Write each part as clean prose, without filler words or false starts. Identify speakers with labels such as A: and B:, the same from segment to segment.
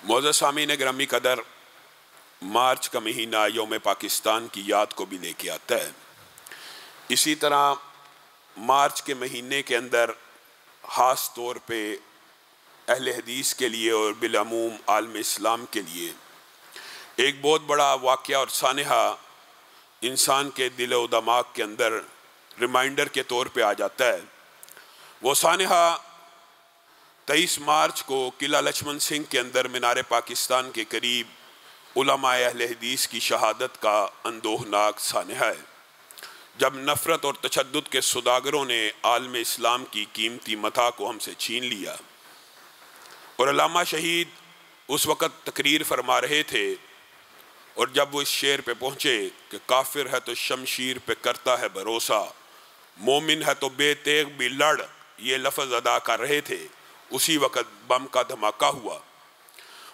A: معزز سامعین گرامی قدر، مارچ کا مہینہ یوم پاکستان کی یاد کو بھی لے کے آتا ہے۔ اسی طرح مارچ کے مہینے کے اندر خاص طور پہ اہل حدیث کے لیے اور بالعموم عالم اسلام کے لیے ایک بہت بڑا واقعہ اور سانحہ انسان کے دل و دماغ کے اندر ریمائنڈر کے طور پہ آ جاتا ہے۔ وہ سانحہ 23 مارچ کو قلعہ لچھمن سنگھ کے اندر مینار پاکستان کے قریب علماء اہل حدیث کی شہادت کا اندوہناک سانحہ ہے، جب نفرت اور تشدد کے سوداگروں نے عالم اسلام کی قیمتی متاع کو ہم سے چھین لیا۔ اور علامہ شہید اس وقت تقریر فرما رہے تھے، اور جب وہ اس شعر پہ پہنچے کہ کافر ہے تو شمشیر پہ کرتا ہے بھروسہ، مومن ہے تو بے تیغ بھی لڑ، یہ لفظ ادا کر رہے تھے، اسی وقت بم کا دھماکہ ہوا۔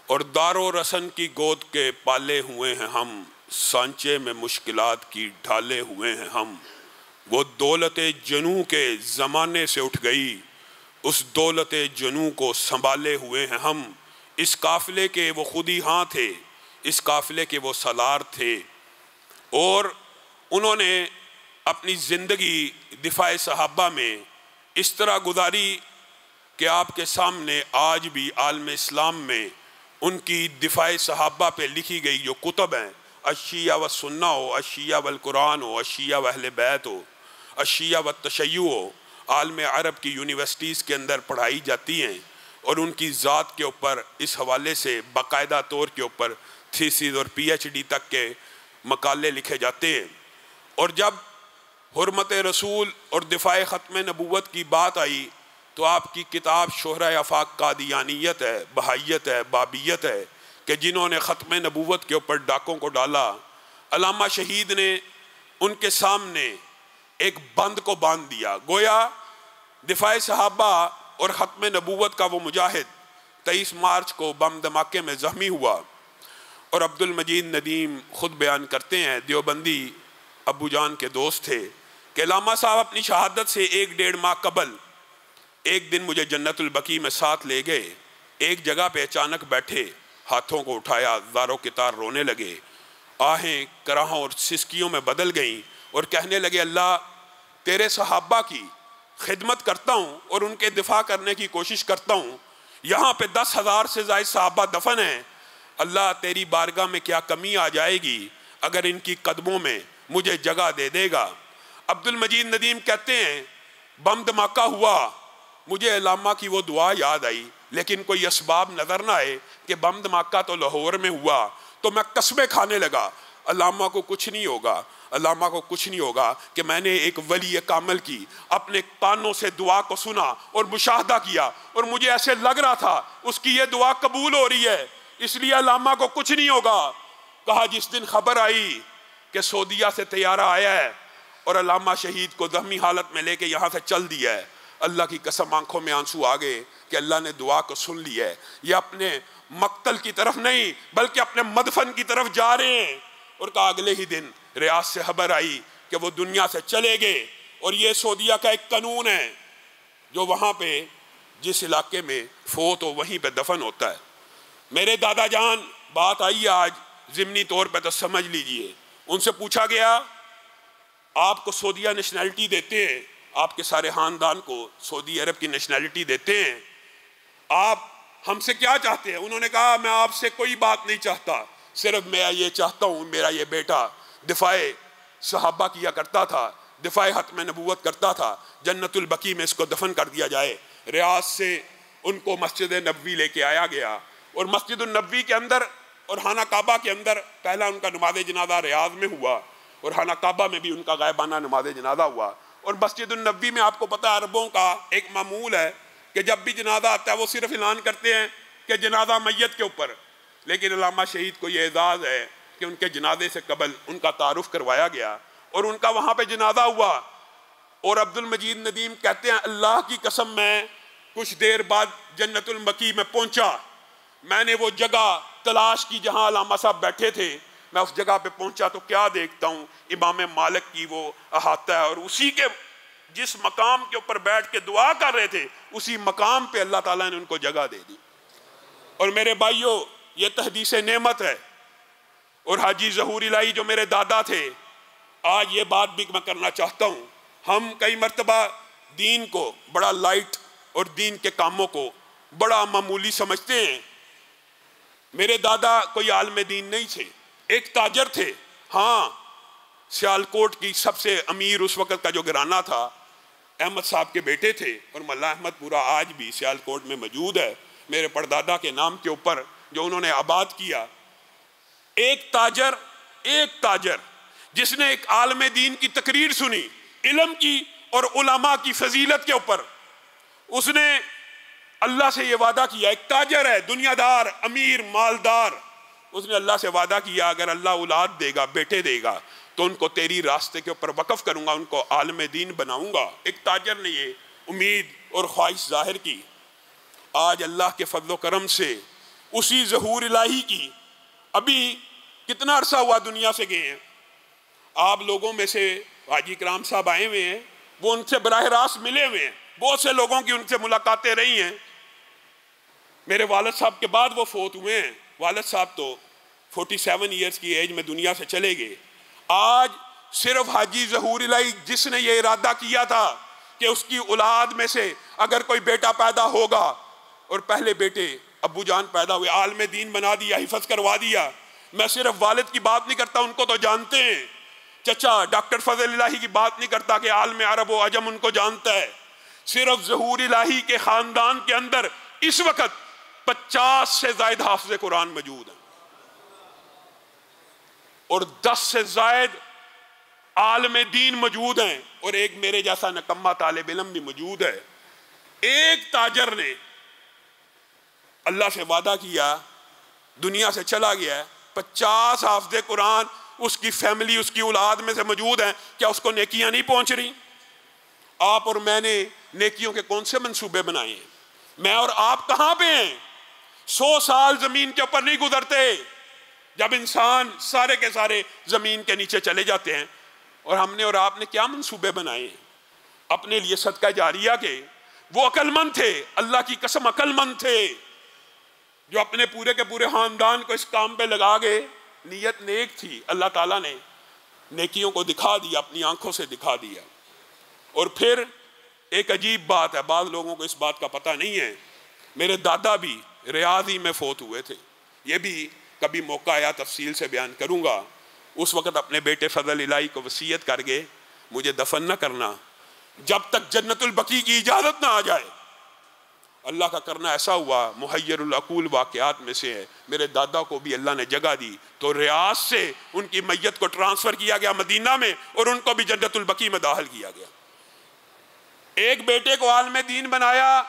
A: اور دار و رسن کی گود کے پالے ہوئے ہیں ہم، سانچے میں مشکلات کی ڈھالے ہوئے ہیں ہم، وہ دولت جنوں کے زمانے سے اٹھ گئی، اس دولت جنوں کو سنبھالے ہوئے ہیں ہم۔ اس قافلے کے وہ خود ہی ہاں تھے، اس قافلے کے وہ سالار تھے، اور انہوں نے اپنی زندگی دفاع صحابہ میں اس طرح گزاری کہ آپ کے سامنے آج بھی عالم اسلام میں ان کی دفاع صحابہ پہ لکھی گئی جو کتب ہیں، الشیعہ والسنہ ہو، الشیعہ والقرآن ہو، الشیعہ واہل بیت ہو، الشیعہ والتشیع ہو، عالم عرب کی یونیورسٹیز کے اندر پڑھائی جاتی ہیں، اور ان کی ذات کے اوپر اس حوالے سے باقاعدہ طور کے اوپر تھیسز اور پی ایچ ڈی تک کے مقالے لکھے جاتے ہیں۔ اور جب حرمت رسول اور دفاع ختم نبوت کی بات آئی تو آپ کی کتاب شہرۂ آفاق قادیانیت ہے، بہائیت ہے، بابیت ہے، کہ جنہوں نے ختم نبوت کے اوپر ڈاکوں کو ڈالا۔ علامہ شہید نے ان کے سامنے ایک بند کو باندھ دیا، گویا دفاع صحابہ اور ختم نبوت کا وہ مجاہد 23 مارچ کو بم دھماکے میں زخمی ہوا۔ اور عبد المجید ندیم خود بیان کرتے ہیں، دیوبندی ابو جان کے دوست تھے، کہ علامہ صاحب اپنی شہادت سے 1-1.5 ماہ قبل ایک دن مجھے جنت البقیع میں ساتھ لے گئے، ایک جگہ پہ اچانک بیٹھے، ہاتھوں کو اٹھایا، زاروں کے تار رونے لگے، آہیں کراہوں اور سسکیوں میں بدل گئیں، اور کہنے لگے اللہ تیرے صحابہ کی خدمت کرتا ہوں اور ان کے دفاع کرنے کی کوشش کرتا ہوں، یہاں پہ 10,000 سے زائد صحابہ دفن ہیں، اللہ تیری بارگاہ میں کیا کمی آ جائے گی اگر ان کی قدموں میں مجھے جگہ دے دے گا۔ عبد المجید ندیم کہتے ہیں بم دھماکہ ہوا، مجھے علامہ کی وہ دعا یاد آئی، لیکن کوئی اسباب نظر نہ آئے کہ بم دھماکہ تو لاہور میں ہوا، تو میں قسمیں کھانے لگا علامہ کو کچھ نہیں ہوگا، علامہ کو کچھ نہیں ہوگا، کہ میں نے ایک ولی کامل کی اپنے کانوں سے دعا کو سنا اور مشاہدہ کیا، اور مجھے ایسے لگ رہا تھا اس کی یہ دعا قبول ہو رہی ہے، اس لیے علامہ کو کچھ نہیں ہوگا۔ کہا جس دن خبر آئی کہ سعودیہ سے طیارہ آیا ہے اور علامہ شہید کو زخمی حالت میں لے کے یہاں سے چل دیا ہے، اللہ کی قسم آنکھوں میں آنسو آ گئے کہ اللہ نے دعا کو سن لی ہے، یہ اپنے مقتل کی طرف نہیں بلکہ اپنے مدفن کی طرف جا رہے ہیں۔ اور کہا اگلے ہی دن ریاض سے خبر آئی کہ وہ دنیا سے چلے گئے، اور یہ سعودیہ کا ایک قانون ہے جو وہاں پہ جس علاقے میں فوت ہو وہیں پہ دفن ہوتا ہے۔ میرے دادا جان بات آئی آج ضمنی طور پہ تو سمجھ لیجئے، ان سے پوچھا گیا آپ کو سعودیہ نیشنلٹی دیتے ہیں، آپ کے سارے خاندان کو سعودی عرب کی نیشنلٹی دیتے ہیں، آپ ہم سے کیا چاہتے ہیں؟ انہوں نے کہا میں آپ سے کوئی بات نہیں چاہتا، صرف میں یہ چاہتا ہوں میرا یہ بیٹا دفاع صحابہ کیا کرتا تھا، دفاع ختم نبوت کرتا تھا، جنت البقیع میں اس کو دفن کر دیا جائے۔ ریاض سے ان کو مسجد نبوی لے کے آیا گیا، اور مسجد النبوی کے اندر اور خانہ کعبہ کے اندر پہلا ان کا نماز جنازہ ریاض میں ہوا، اور خانہ کعبہ میں بھی ان کا غائبانہ نماز جنازہ ہوا۔ اور مسجد النبوی میں آپ کو پتہ ہے عربوں کا ایک معمول ہے کہ جب بھی جنازہ آتا ہے وہ صرف اعلان کرتے ہیں کہ جنازہ میت کے اوپر، لیکن علامہ شہید کو یہ اعزاز ہے کہ ان کے جنازے سے قبل ان کا تعارف کروایا گیا اور ان کا وہاں پہ جنازہ ہوا۔ اور عبد المجید ندیم کہتے ہیں اللہ کی قسم میں کچھ دیر بعد جنت البقیع میں پہنچا، میں نے وہ جگہ تلاش کی جہاں علامہ صاحب بیٹھے تھے، میں اس جگہ پہ پہنچا تو کیا دیکھتا ہوں امام مالک کی وہ احاطہ ہے، اور اسی کے جس مقام کے اوپر بیٹھ کے دعا کر رہے تھے اسی مقام پہ اللہ تعالیٰ نے ان کو جگہ دے دی۔ اور میرے بھائیوں یہ تحدیث نعمت ہے۔ اور حاجی ظہور الہی جو میرے دادا تھے، آج یہ بات بھی میں کرنا چاہتا ہوں، ہم کئی مرتبہ دین کو بڑا لائٹ اور دین کے کاموں کو بڑا معمولی سمجھتے ہیں۔ میرے دادا کوئی عالم دین نہیں تھے، ایک تاجر تھے۔ ہاں، سیالکوٹ کی سب سے امیر اس وقت کا جو گھرانہ تھا احمد صاحب کے بیٹے تھے، اور ملا احمد پورا آج بھی سیالکوٹ میں موجود ہے میرے پردادا کے نام کے اوپر جو انہوں نے آباد کیا۔ ایک تاجر جس نے ایک عالم دین کی تقریر سنی علم کی اور علماء کی فضیلت کے اوپر، اس نے اللہ سے یہ وعدہ کیا، ایک تاجر ہے، دنیا دار، امیر، مالدار، اس نے اللہ سے وعدہ کیا اگر اللہ اولاد دے گا، بیٹے دے گا، تو ان کو تیری راستے کے اوپر وقف کروں گا، ان کو عالم دین بناؤں گا۔ ایک تاجر نے یہ امید اور خواہش ظاہر کی۔ آج اللہ کے فضل و کرم سے اسی ظہور الہی کی، ابھی کتنا عرصہ ہوا دنیا سے گئے ہیں، آپ لوگوں میں سے حاجی کرام صاحب آئے ہوئے ہیں، وہ ان سے براہ راست ملے ہوئے ہیں، بہت سے لوگوں کی ان سے ملاقاتیں رہی ہیں۔ میرے والد صاحب کے بعد وہ فوت ہوئے ہیں، والد صاحب تو 47 ایئرز کی ایج میں دنیا سے چلے گئے۔ آج صرف حاجی ظہور الہی جس نے یہ ارادہ کیا تھا کہ اس کی اولاد میں سے اگر کوئی بیٹا پیدا ہوگا، اور پہلے بیٹے ابو جان پیدا ہوئے، عالم دین بنا دیا، حفظ کروا دیا۔ میں صرف والد کی بات نہیں کرتا، ان کو تو جانتے ہیں، چچا ڈاکٹر فضل الہی کی بات نہیں کرتا کہ عالم عرب و عجم ان کو جانتا ہے۔ صرف ظہور الہی کے خاندان کے اندر اس وقت 50 سے زائد حافظ قرآن موجود ہیں، اور 10 سے زائد عالم دین موجود ہیں، اور ایک میرے جیسا نکمہ طالب علم بھی موجود ہے۔ ایک تاجر نے اللہ سے وعدہ کیا، دنیا سے چلا گیا ہے، 50 حافظ قرآن اس کی فیملی، اس کی اولاد میں سے موجود ہیں، کیا اس کو نیکیاں نہیں پہنچ رہی؟ آپ اور میں نے نیکیوں کے کون سے منصوبے بنائے ہیں؟ میں اور آپ کہاں پہ ہیں؟ 100 سال زمین کے اوپر نہیں گزرتے جب انسان سارے کے سارے زمین کے نیچے چلے جاتے ہیں، اور ہم نے اور آپ نے کیا منصوبے بنائے ہیں اپنے لیے صدقہ جاریہ کے؟ وہ عقل مند تھے، اللہ کی قسم عقل مند تھے، جو اپنے پورے کے پورے خاندان کو اس کام پہ لگا گئے۔ نیت نیک تھی، اللہ تعالیٰ نے نیکیوں کو دکھا دیا، اپنی آنکھوں سے دکھا دیا۔ اور پھر ایک عجیب بات ہے، بعض لوگوں کو اس بات کا پتہ نہیں ہے، میرے دادا بھی ریاض ہی میں فوت ہوئے تھے، یہ بھی کبھی موقع آیا تفصیل سے بیان کروں گا۔ اس وقت اپنے بیٹے فضل الہی کو وصیت کر گئے، مجھے دفن نہ کرنا جب تک جنت البقیع کی اجازت نہ آ جائے۔ اللہ کا کرنا ایسا ہوا، محیر العقول واقعات میں سے ہے، میرے دادا کو بھی اللہ نے جگہ دی تو ریاض سے ان کی میت کو ٹرانسفر کیا گیا مدینہ میں، اور ان کو بھی جنت البقیع میں داخل کیا گیا۔ ایک بیٹے کو عالم دین بنایا،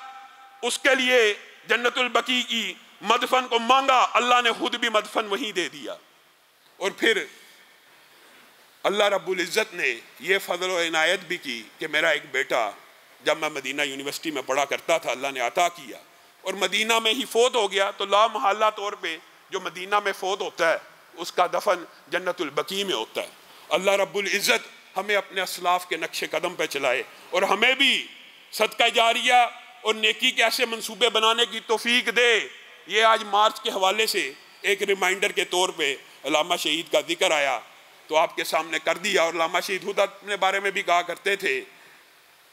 A: اس کے لیے جنت البقیع کی مدفن کو مانگا، اللہ نے خود بھی مدفن وہیں دے دیا۔ اور پھر اللہ رب العزت نے یہ فضل و عنایت بھی کی کہ میرا ایک بیٹا جب میں مدینہ یونیورسٹی میں پڑھا کرتا تھا، اللہ نے عطا کیا، اور مدینہ میں ہی فوت ہو گیا، تو لا محالہ طور پہ جو مدینہ میں فوت ہوتا ہے اس کا دفن جنت البقیع میں ہوتا ہے۔ اللہ رب العزت ہمیں اپنے اسلاف کے نقش قدم پہ چلائے، اور ہمیں بھی صدقہ جاریہ اور نیکی کے ایسے منصوبے بنانے کی توفیق دے۔ یہ آج مارچ کے حوالے سے ایک ریمائنڈر کے طور پہ علامہ شہید کا ذکر آیا تو آپ کے سامنے کر دیا، اور علامہ شہید خود اپنے بارے میں بھی کہا کرتے تھے۔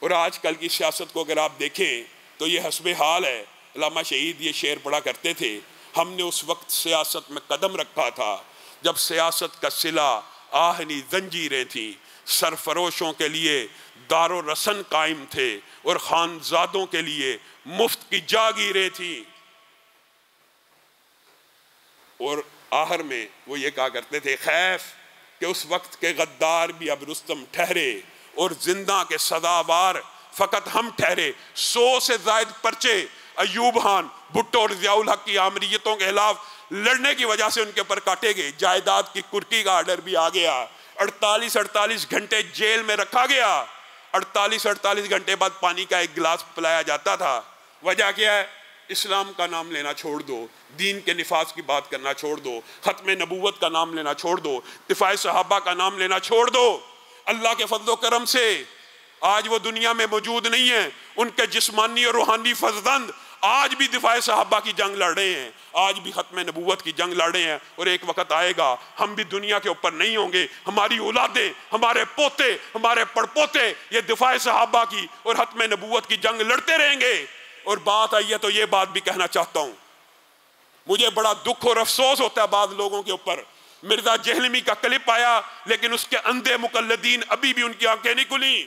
A: اور آج کل کی سیاست کو اگر آپ دیکھیں تو یہ حسب حال ہے۔ علامہ شہید یہ شعر پڑھا کرتے تھے، ہم نے اس وقت سیاست میں قدم رکھا تھا جب سیاست کا صلہ آہنی زنجیریں تھیں، سرفروشوں کے لیے دار و رسن قائم تھے اور خانزادوں کے لیے مفت کی جاگیریں تھیں۔ اور آخر میں وہ یہ کہا کرتے تھے، خیف کہ اس وقت کے غدار بھی اب رستم ٹھہرے اور زندہ کے سزاوار فقط ہم ٹھہرے۔ 100 سے زائد پرچے ایوب خان، بھٹو اور ضیاء الحق کی آمریتوں کے خلاف لڑنے کی وجہ سے ان کے اوپر کاٹے گئے۔ جائیداد کی کرکی کا آرڈر بھی آ گیا، 48 گھنٹے جیل میں رکھا گیا، 48 گھنٹے بعد پانی کا ایک گلاس پلایا جاتا تھا۔ وجہ کیا ہے؟ اسلام کا نام لینا چھوڑ دو، دین کے نفاذ کی بات کرنا چھوڑ دو، ختم نبوت کا نام لینا چھوڑ دو، دفاع صحابہ کا نام لینا چھوڑ دو۔ اللہ کے فضل و کرم سے آج وہ دنیا میں موجود نہیں ہیں، ان کے جسمانی اور روحانی فرزند آج بھی دفاع صحابہ کی جنگ لڑ رہے ہیں، آج بھی ختم نبوت کی جنگ لڑ رہے ہیں، اور ایک وقت آئے گا ہم بھی دنیا کے اوپر نہیں ہوں گے، ہماری اولادیں، ہمارے پوتے، ہمارے پڑپوتے یہ دفاع صحابہ کی اور ختم نبوت کی جنگ لڑتے رہیں گے۔ اور بات آئی ہے تو یہ بات بھی کہنا چاہتا ہوں، مجھے بڑا دکھ اور افسوس ہوتا ہے بعض لوگوں کے اوپر۔ مرزا جہلمی کا کلپ آیا لیکن اس کے اندھے مقلدین ابھی بھی ان کی آنکھیں نہیں کھلیں۔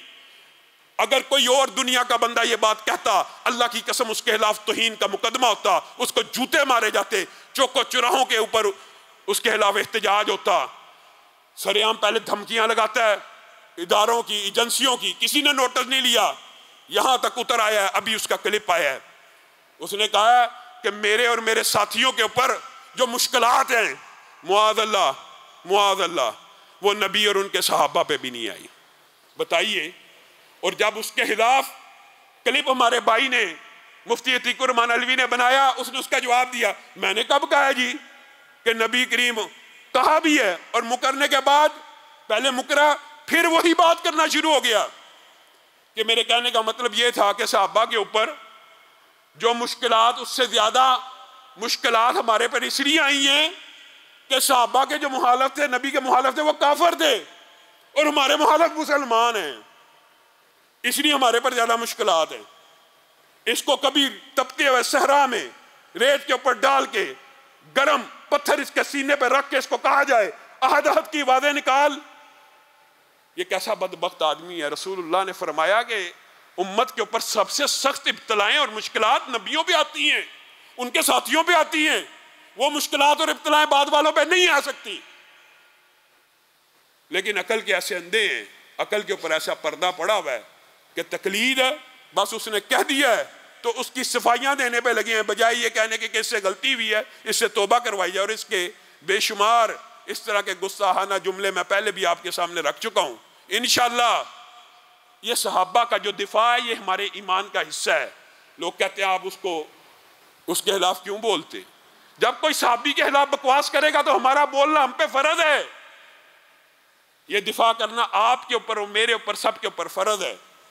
A: اگر کوئی اور دنیا کا بندہ یہ بات کہتا، اللہ کی قسم اس کے خلاف توہین کا مقدمہ ہوتا، اس کو جوتے مارے جاتے، چوکو چراہوں کے اوپر اس کے خلاف احتجاج ہوتا۔ سرعام پہلے دھمکیاں لگاتا ہے اداروں کی، ایجنسیوں کی، کسی نے نوٹس نہیں لیا، یہاں تک اتر آیا ہے، ابھی اس کا کلپ آیا ہے۔ اس نے کہا ہے کہ میرے اور میرے ساتھیوں کے اوپر جو مشکلات ہیں، معاذ اللہ وہ نبی اور ان کے صحابہ پہ بھی نہیں آئی۔ بتائیے۔ اور جب اس کے خلاف کلپ ہمارے بھائی نے، مفتی عتیق الرحمان علوی نے بنایا، اس نے اس کا جواب دیا، میں نے کب کہا جی کہ نبی کریم کہا بھی ہے، اور مکرنے کے بعد پہلے مکرا پھر وہی بات کرنا شروع ہو گیا کہ میرے کہنے کا مطلب یہ تھا کہ صحابہ کے اوپر جو مشکلات، اس سے زیادہ مشکلات ہمارے پر اس لیے آئی ہیں کہ صحابہ کے جو مخالف تھے، نبی کے مخالف تھے، وہ کافر تھے اور ہمارے مخالف مسلمان ہیں، اس لیے ہمارے پر زیادہ مشکلات ہیں۔ اس کو کبھی تپتے ہوئے صحرا میں ریت کے اوپر ڈال کے گرم پتھر اس کے سینے پہ رکھ کے اس کو کہا جائے احد احد کی آوازیں نکال، یہ کیسا بدبخت آدمی ہے۔ رسول اللہ نے فرمایا کہ امت کے اوپر سب سے سخت ابتلائیں اور مشکلات نبیوں پہ آتی ہیں، ان کے ساتھیوں پہ آتی ہیں، وہ مشکلات اور ابتلائیں بعد والوں پہ نہیں آ سکتی۔ لیکن عقل کے ایسے اندھے ہیں، عقل کے اوپر ایسا پردہ پڑا ہوا ہے کہ تقلید ہے، بس اس نے کہہ دیا ہے تو اس کی صفائیاں دینے پہ لگے ہیں، بجائے یہ کہنے کہ اس سے غلطی ہوئی ہے، اس سے توبہ کروائی جائے۔ اور اس کے بے شمار اس طرح کے گستاخانہ جملے میں پہلے بھی آپ کے سامنے رکھ چکا ہوں۔ انشاءاللہ یہ صحابہ کا جو دفاع ہے یہ ہمارے ایمان کا حصہ ہے۔ لوگ کہتے ہیں آپ اس کے خلاف کیوں بولتے؟ جب کوئی صحابی کے خلاف بکواس کرے گا تو ہمارا بولنا ہم پہ فرض ہے، یہ دفاع کرنا آپ کے اوپر اور میرے اوپر، سب کے اوپر فرض ہے۔